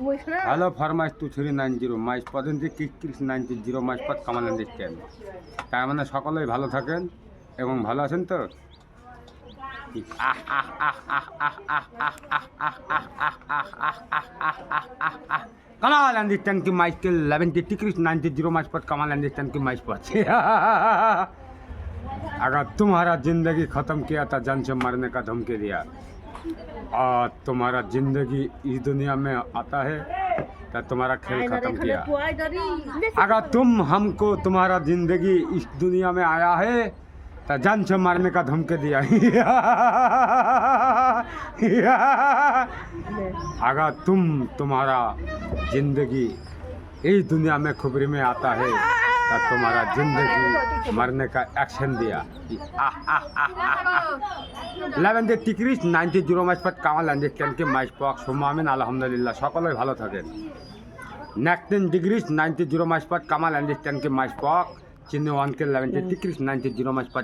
Hello ফরমাইশ 2390 মাইস পদন্তি kiss 90 মাইস পদ Kamal understand. তার মানে সকলেই ভালো থাকেন এবং ভালো আছেন তো। कमाल अंडरस्टैंड की माइकल 11 क्रिस 90 माइस पर कमाल अंडरस्टैंड की माइस पर अगर तुम्हारा जिंदगी खत्म किया था जान से मरने का धमकी दिया और तुम्हारा जिंदगी इस दुनिया में आता है तो तुम्हारा खेल खत्म किया। अगर तुम हमको तुम्हारा जिंदगी इस दुनिया में आया है तो जान से मारने का धमकी दिया। अगर तुम्हारा जिंदगी इस दुनिया में खुबरी में आता है तो तुम्हारा जिंदगी मरने का एक्शन दिया। 11 টিক্রিস 90 মাইস পর কামাল আন্ডারস্ট্যান্ড কি মাইস পক সুমামিন আলহামদুলিল্লাহ সকলেই ভালো থাকেন। 19 ডিগ্রিস 90 মাইস পর কামাল আন্ডারস্ট্যান্ড কি মাইস পক চিহ্ন 1 के 11 টিক্রিস 90 মাইস পর